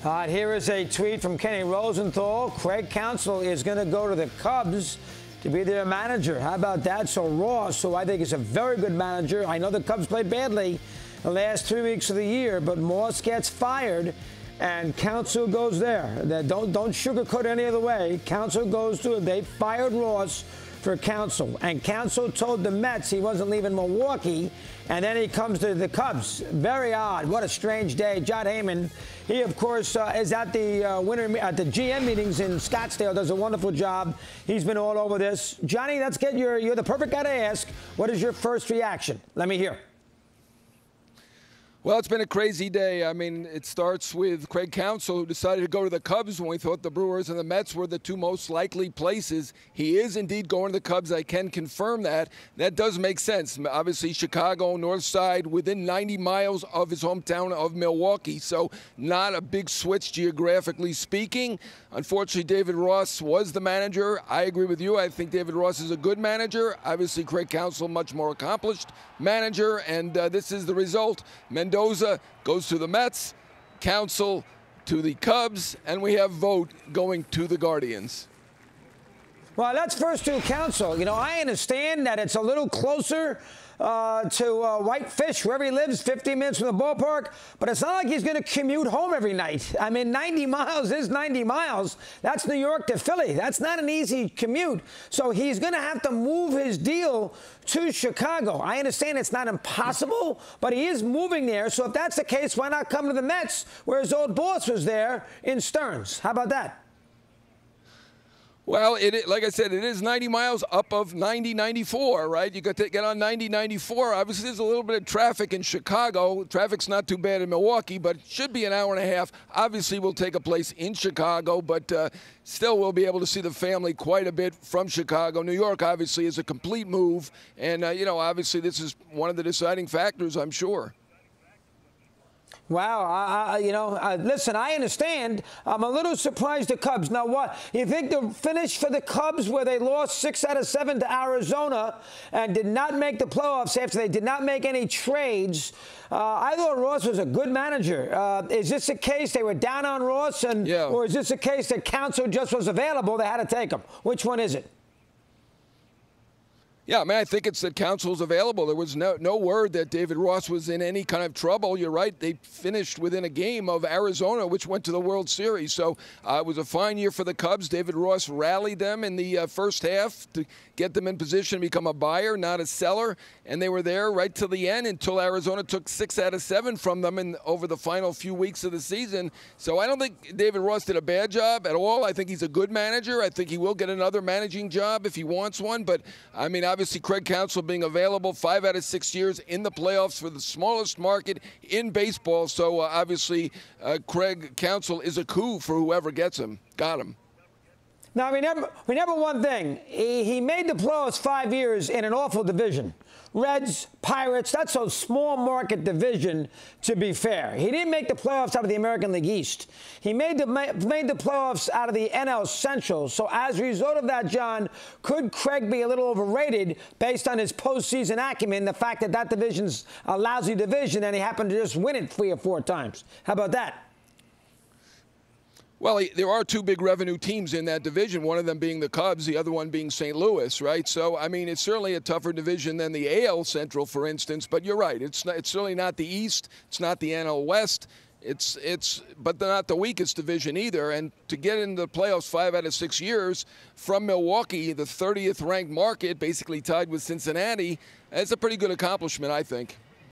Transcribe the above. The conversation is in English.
Here is a tweet from Kenny Rosenthal. Craig Counsell is going to go to the Cubs to be their manager. How about that? So Ross, who I think is a very good manager. I know the Cubs played badly the last 3 weeks of the year, but Moss gets fired and Counsell goes there. Don't sugarcoat any other way. Counsell goes to it. They fired Ross for Counsell, and Counsell told the Mets he wasn't leaving Milwaukee, and then he comes to the Cubs. Very odd. What a strange day. John Heyman, he of course is at the the GM meetings in Scottsdale. Does a wonderful job. He's been all over this. Johnny, let's get you're the perfect guy to ask. What is your first reaction? Let me hear. Well, it's been a crazy day. I mean, it starts with Craig Counsell, who decided to go to the Cubs when we thought the Brewers and the Mets were the two most likely places. He is indeed going to the Cubs. I can confirm that. That does make sense. Obviously, Chicago, North Side, within 90 miles of his hometown of Milwaukee. So not a big switch geographically speaking. Unfortunately, David Ross was the manager. I agree with you. I think David Ross is a good manager. Obviously, Craig Counsell, much more accomplished manager. And this is the result. Mendoza goes to the Mets, Counsell to the Cubs, and we have Vogt going to the Guardians. Well, let's first do Counsell. You know, I understand that it's a little closer to Whitefish, wherever he lives, 15 minutes from the ballpark, but it's not like he's going to commute home every night. I mean, 90 miles is 90 miles. That's New York to Philly. That's not an easy commute. So he's going to have to move his deal to Chicago. I understand it's not impossible, but he is moving there. So if that's the case, why not come to the Mets, where his old boss was there in Stearns? How about that? Well, like I said, it is 90 miles up of 90-94, right? You got to get on 90-94. Obviously, there's a little bit of traffic in Chicago. Traffic's not too bad in Milwaukee, but it should be an hour and a half. Obviously, we'll take a place in Chicago, but still we'll be able to see the family quite a bit from Chicago. New York, obviously, is a complete move. And, you know, obviously, this is one of the deciding factors, I'm sure. Wow, listen, I understand. I'm a little surprised the Cubs. Now, what? You think the finish for the Cubs where they lost 6 out of 7 to Arizona and did not make the playoffs after they did not make any trades? I thought Ross was a good manager. Is this a case they were down on Ross, or is this a case that Counsell just was available, they had to take him? Which one is it? Yeah, I mean, I think it's that Counsell's available. There was no word that David Ross was in any kind of trouble. You're right. They finished within a game of Arizona, which went to the World Series. So it was a fine year for the Cubs. David Ross rallied them in the first half to get them in position to become a buyer, not a seller. And they were there right till the end until Arizona took 6 out of 7 from them over the final few weeks of the season. So I don't think David Ross did a bad job at all. I think he's a good manager. I think he will get another managing job if he wants one. But, I mean, obviously Craig Counsell being available 5 out of 6 years in the playoffs for the smallest market in baseball. So obviously Craig Counsell is a coup for whoever gets him. Got him. Now, remember one thing. He made the playoffs 5 years in an awful division. Reds, Pirates, that's a small market division, to be fair. He didn't make the playoffs out of the American League East. He made the playoffs out of the NL Central. So as a result of that, John, could Craig be a little overrated based on his postseason acumen, the fact that that division's a lousy division and he happened to just win it 3 or 4 times? How about that? Well, there are 2 big revenue teams in that division, one of them being the Cubs, the other one being St. Louis, right? So, I mean, it's certainly a tougher division than the AL Central, for instance. But you're right. It's certainly not the East. It's not the NL West. But they're not the weakest division either. And to get into the playoffs 5 out of 6 years from Milwaukee, the 30th ranked market, basically tied with Cincinnati, that's a pretty good accomplishment, I think.